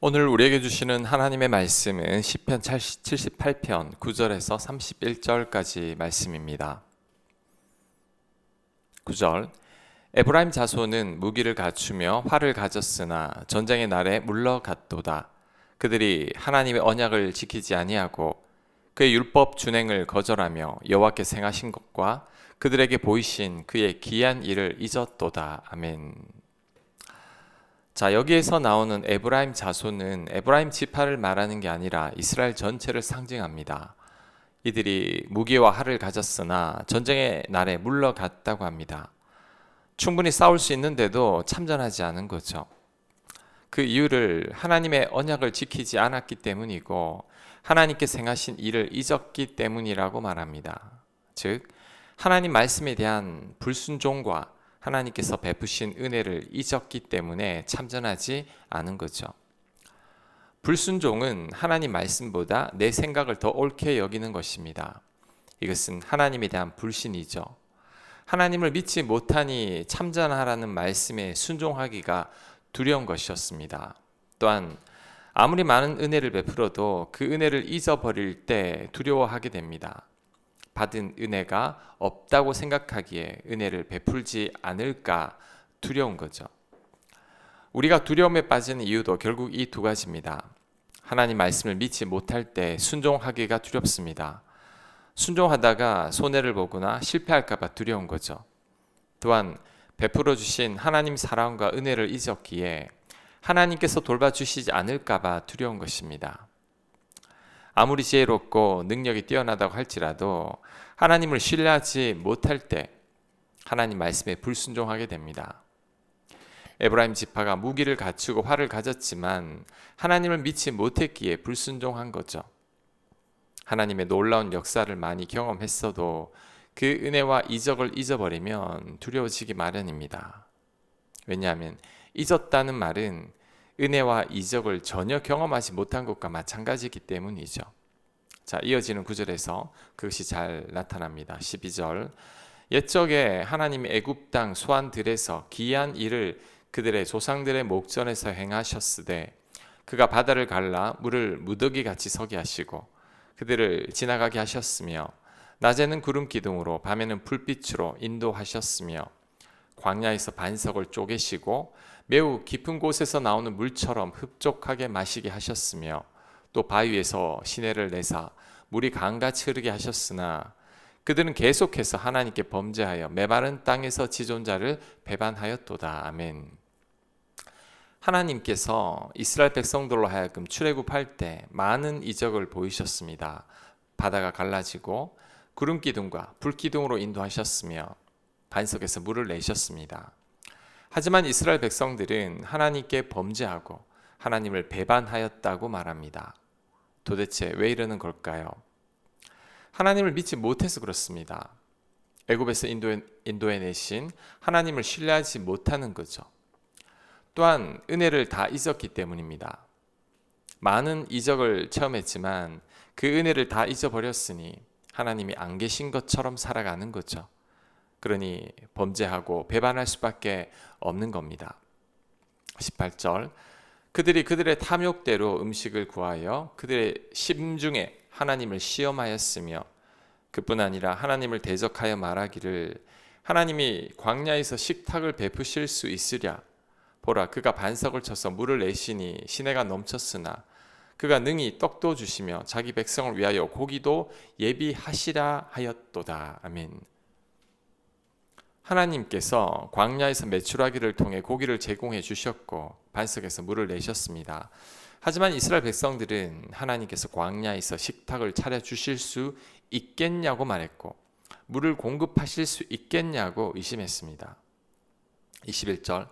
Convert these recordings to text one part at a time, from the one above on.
오늘 우리에게 주시는 하나님의 말씀은 시편 78편 9절에서 31절까지 말씀입니다. 9절 에브라임 자손은 무기를 갖추며 활을 가졌으나 전쟁의 날에 물러갔도다. 그들이 하나님의 언약을 지키지 아니하고 그의 율법 준행을 거절하며 여호와께 행하신 것과 그들에게 보이신 그의 기이한 일을 잊었도다. 아멘. 자, 여기에서 나오는 에브라임 자손은 에브라임 지파를 말하는 게 아니라 이스라엘 전체를 상징합니다. 이들이 무기와 활을 가졌으나 전쟁의 날에 물러갔다고 합니다. 충분히 싸울 수 있는데도 참전하지 않은 거죠. 그 이유를 하나님의 언약을 지키지 않았기 때문이고 하나님께서 행하신 일을 잊었기 때문이라고 말합니다. 즉, 하나님 말씀에 대한 불순종과 하나님께서 베푸신 은혜를 잊었기 때문에 참전하지 않은 거죠. 불순종은 하나님 말씀보다 내 생각을 더 옳게 여기는 것입니다. 이것은 하나님에 대한 불신이죠. 하나님을 믿지 못하니 참전하라는 말씀에 순종하기가 두려운 것이었습니다. 또한 아무리 많은 은혜를 베풀어도 그 은혜를 잊어버릴 때 두려워하게 됩니다. 받은 은혜가 없다고 생각하기에 은혜를 베풀지 않을까 두려운 거죠. 우리가 두려움에 빠지는 이유도 결국 이 두 가지입니다. 하나님 말씀을 믿지 못할 때 순종하기가 두렵습니다. 순종하다가 손해를 보거나 실패할까 봐 두려운 거죠. 또한 베풀어 주신 하나님 사랑과 은혜를 잊었기에 하나님께서 돌봐주시지 않을까 봐 두려운 것입니다. 아무리 지혜롭고 능력이 뛰어나다고 할지라도 하나님을 신뢰하지 못할 때 하나님 말씀에 불순종하게 됩니다. 에브라임 지파가 무기를 갖추고 활을 가졌지만 하나님을 믿지 못했기에 불순종한 거죠. 하나님의 놀라운 역사를 많이 경험했어도 그 은혜와 이적을 잊어버리면 두려워지기 마련입니다. 왜냐하면 잊었다는 말은 은혜와 이적을 전혀 경험하지 못한 것과 마찬가지이기 때문이죠. 자, 이어지는 구절에서 그것이 잘 나타납니다. 12절 옛적에 하나님이 애굽 땅 소환들에서 기이한 일을 그들의 조상들의 목전에서 행하셨으되 그가 바다를 갈라 물을 무더기 같이 서게 하시고 그들을 지나가게 하셨으며 낮에는 구름 기둥으로 밤에는 불빛으로 인도하셨으며 광야에서 반석을 쪼개시고 매우 깊은 곳에서 나오는 물처럼 흡족하게 마시게 하셨으며 또 바위에서 시내를 내사 물이 강같이 흐르게 하셨으나 그들은 계속해서 하나님께 범죄하여 메마른 땅에서 지존자를 배반하였도다. 아멘. 하나님께서 이스라엘 백성들로 하여금 출애굽할 때 많은 이적을 보이셨습니다. 바다가 갈라지고 구름 기둥과 불 기둥으로 인도하셨으며 반석에서 물을 내셨습니다. 하지만 이스라엘 백성들은 하나님께 범죄하고 하나님을 배반하였다고 말합니다. 도대체 왜 이러는 걸까요? 하나님을 믿지 못해서 그렇습니다. 애굽에서 인도해 내신 하나님을 신뢰하지 못하는 거죠. 또한 은혜를 다 잊었기 때문입니다. 많은 이적을 체험했지만 그 은혜를 다 잊어버렸으니 하나님이 안 계신 것처럼 살아가는 거죠. 그러니 범죄하고 배반할 수밖에 없는 겁니다. 18절 그들이 그들의 탐욕대로 음식을 구하여 그들의 심중에 하나님을 시험하였으며 그뿐 아니라 하나님을 대적하여 말하기를 하나님이 광야에서 식탁을 베푸실 수 있으랴 보라 그가 반석을 쳐서 물을 내시니 시내가 넘쳤으나 그가 능히 떡도 주시며 자기 백성을 위하여 고기도 예비하시라 하였도다. 아멘. 하나님께서 광야에서 메추라기를 통해 고기를 제공해 주셨고 반석에서 물을 내셨습니다. 하지만 이스라엘 백성들은 하나님께서 광야에서 식탁을 차려주실 수 있겠냐고 말했고 물을 공급하실 수 있겠냐고 의심했습니다. 21절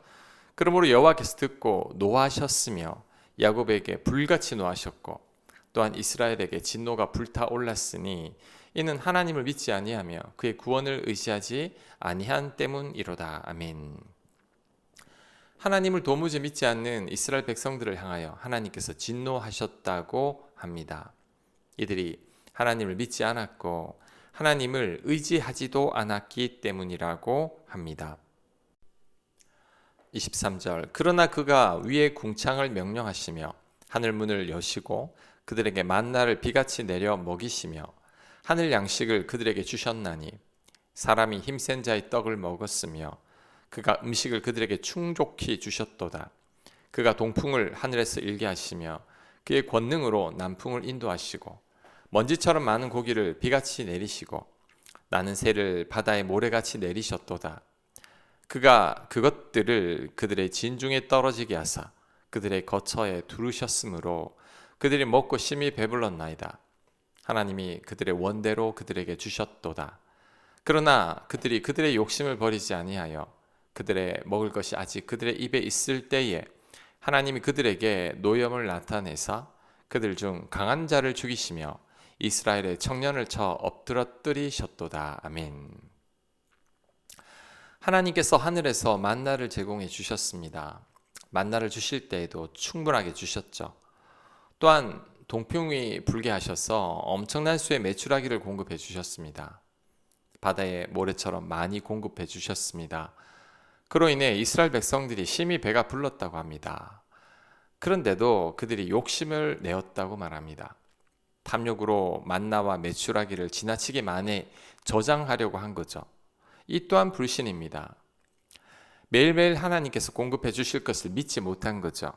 그러므로 여호와께서 듣고 노하셨으며 야곱에게 불같이 노하셨고 또한 이스라엘에게 진노가 불타올랐으니 이는 하나님을 믿지 아니하며 그의 구원을 의지하지 아니한 때문이로다. 아멘. 하나님을 도무지 믿지 않는 이스라엘 백성들을 향하여 하나님께서 진노하셨다고 합니다. 이들이 하나님을 믿지 않았고 하나님을 의지하지도 않았기 때문이라고 합니다. 23절 그러나 그가 위에 궁창을 명령하시며 하늘 문을 여시고 그들에게 만나를 비같이 내려 먹이시며 하늘 양식을 그들에게 주셨나니 사람이 힘센 자의 떡을 먹었으며 그가 음식을 그들에게 충족히 주셨도다. 그가 동풍을 하늘에서 일게 하시며 그의 권능으로 남풍을 인도하시고 먼지처럼 많은 고기를 비같이 내리시고 나는 새를 바다의 모래같이 내리셨도다. 그가 그것들을 그들의 진중에 떨어지게 하사 그들의 거처에 두르셨으므로 그들이 먹고 심히 배불렀나이다. 하나님이 그들의 원대로 그들에게 주셨도다. 그러나 그들이 그들의 욕심을 버리지 아니하여 그들의 먹을 것이 아직 그들의 입에 있을 때에 하나님이 그들에게 노염을 나타내사 그들 중 강한 자를 죽이시며 이스라엘의 청년을 쳐 엎드러뜨리셨도다. 아멘. 하나님께서 하늘에서 만나를 제공해 주셨습니다. 만나를 주실 때에도 충분하게 주셨죠. 또한 동풍이 불게 하셔서 엄청난 수의 메추라기를 공급해 주셨습니다. 바다의 모래처럼 많이 공급해 주셨습니다. 그로 인해 이스라엘 백성들이 심히 배가 불렀다고 합니다. 그런데도 그들이 욕심을 내었다고 말합니다. 탐욕으로 만나와 메추라기를 지나치게 많이 저장하려고 한 거죠. 이 또한 불신입니다. 매일매일 하나님께서 공급해 주실 것을 믿지 못한 거죠.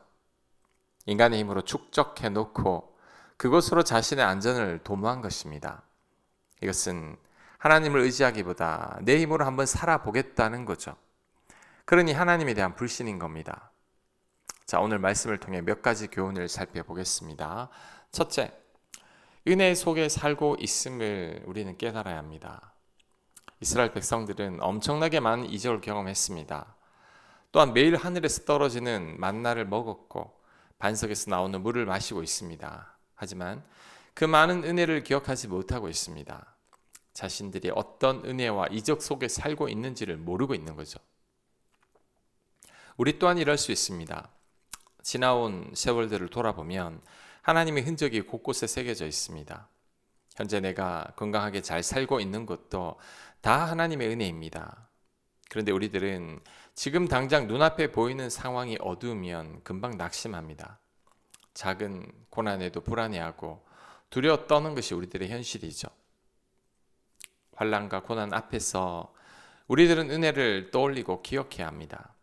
인간의 힘으로 축적해 놓고 그것으로 자신의 안전을 도모한 것입니다. 이것은 하나님을 의지하기보다 내 힘으로 한번 살아보겠다는 거죠. 그러니 하나님에 대한 불신인 겁니다. 자, 오늘 말씀을 통해 몇 가지 교훈을 살펴보겠습니다. 첫째, 은혜 속에 살고 있음을 우리는 깨달아야 합니다. 이스라엘 백성들은 엄청나게 많은 이적을 경험했습니다. 또한 매일 하늘에서 떨어지는 만나를 먹었고 반석에서 나오는 물을 마시고 있습니다. 하지만 그 많은 은혜를 기억하지 못하고 있습니다. 자신들이 어떤 은혜와 이적 속에 살고 있는지를 모르고 있는 거죠. 우리 또한 이럴 수 있습니다. 지나온 세월들을 돌아보면 하나님의 흔적이 곳곳에 새겨져 있습니다. 현재 내가 건강하게 잘 살고 있는 것도 다 하나님의 은혜입니다. 그런데 우리들은 지금 당장 눈앞에 보이는 상황이 어두우면 금방 낙심합니다. 작은 고난에도 불안해하고 두려워 떠는 것이 우리들의 현실이죠. 환난과 고난 앞에서 우리들은 은혜를 떠올리고 기억해야 합니다.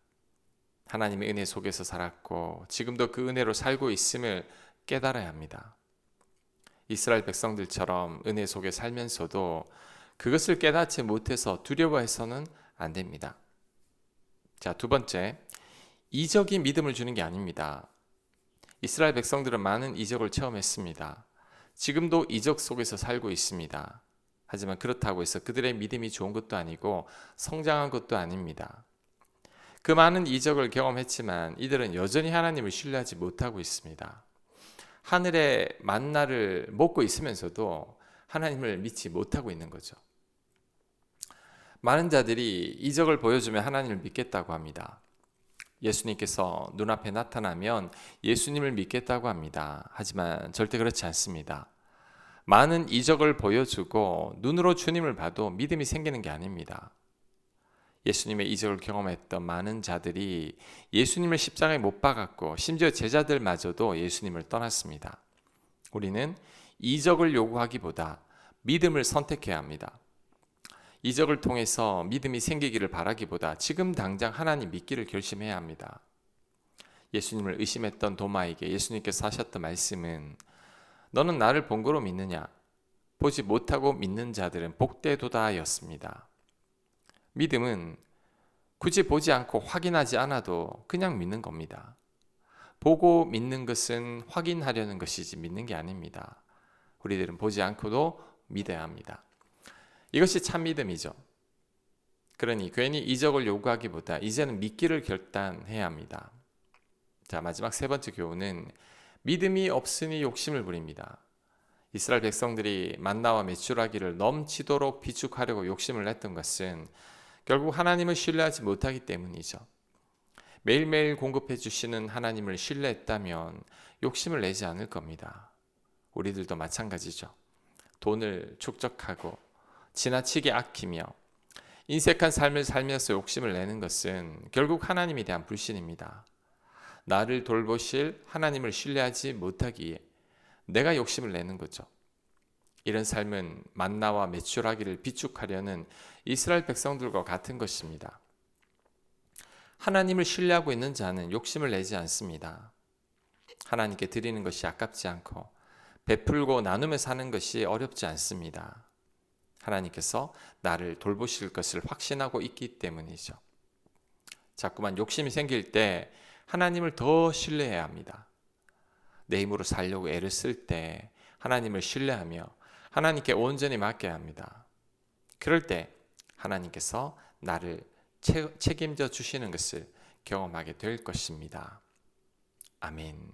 하나님의 은혜 속에서 살았고 지금도 그 은혜로 살고 있음을 깨달아야 합니다. 이스라엘 백성들처럼 은혜 속에 살면서도 그것을 깨닫지 못해서 두려워해서는 안 됩니다. 자, 두 번째, 이적이 믿음을 주는 게 아닙니다. 이스라엘 백성들은 많은 이적을 체험했습니다. 지금도 이적 속에서 살고 있습니다. 하지만 그렇다고 해서 그들의 믿음이 좋은 것도 아니고 성장한 것도 아닙니다. 그 많은 이적을 경험했지만 이들은 여전히 하나님을 신뢰하지 못하고 있습니다. 하늘의 만나를 먹고 있으면서도 하나님을 믿지 못하고 있는 거죠. 많은 자들이 이적을 보여주면 하나님을 믿겠다고 합니다. 예수님께서 눈앞에 나타나면 예수님을 믿겠다고 합니다. 하지만 절대 그렇지 않습니다. 많은 이적을 보여주고 눈으로 주님을 봐도 믿음이 생기는 게 아닙니다. 예수님의 이적을 경험했던 많은 자들이 예수님을 십자가에 못 박았고 심지어 제자들마저도 예수님을 떠났습니다. 우리는 이적을 요구하기보다 믿음을 선택해야 합니다. 이적을 통해서 믿음이 생기기를 바라기보다 지금 당장 하나님 믿기를 결심해야 합니다. 예수님을 의심했던 도마에게 예수님께서 하셨던 말씀은 너는 나를 본 거로 믿느냐? 보지 못하고 믿는 자들은 복되도다 였습니다. 믿음은 굳이 보지 않고 확인하지 않아도 그냥 믿는 겁니다. 보고 믿는 것은 확인하려는 것이지 믿는 게 아닙니다. 우리들은 보지 않고도 믿어야 합니다. 이것이 참 믿음이죠. 그러니 괜히 이적을 요구하기보다 이제는 믿기를 결단해야 합니다. 자, 마지막 세 번째 교훈은 믿음이 없으니 욕심을 부립니다. 이스라엘 백성들이 만나와 메추라기를 넘치도록 비축하려고 욕심을 냈던 것은 결국 하나님을 신뢰하지 못하기 때문이죠. 매일매일 공급해 주시는 하나님을 신뢰했다면 욕심을 내지 않을 겁니다. 우리들도 마찬가지죠. 돈을 축적하고 지나치게 아끼며 인색한 삶을 살면서 욕심을 내는 것은 결국 하나님에 대한 불신입니다. 나를 돌보실 하나님을 신뢰하지 못하기에 내가 욕심을 내는 거죠. 이런 삶은 만나와 메추라기를 비축하려는 이스라엘 백성들과 같은 것입니다. 하나님을 신뢰하고 있는 자는 욕심을 내지 않습니다. 하나님께 드리는 것이 아깝지 않고 베풀고 나누며 사는 것이 어렵지 않습니다. 하나님께서 나를 돌보실 것을 확신하고 있기 때문이죠. 자꾸만 욕심이 생길 때 하나님을 더 신뢰해야 합니다. 내 힘으로 살려고 애를 쓸 때 하나님을 신뢰하며 하나님께 온전히 맡겨야 합니다. 그럴 때 하나님께서 나를 책임져 주시는 것을 경험하게 될 것입니다. 아멘.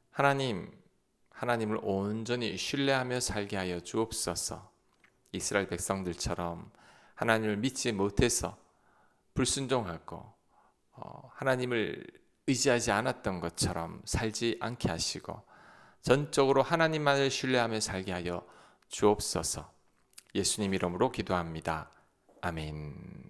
하나님을 온전히 신뢰하며 살게 하여 주옵소서. 이스라엘 백성들처럼 하나님을 믿지 못해서 불순종하고 하나님을 의지하지 않았던 것처럼 살지 않게 하시고 전적으로 하나님만을 신뢰하며 살게 하여 주옵소서. 예수님 이름으로 기도합니다. 아멘.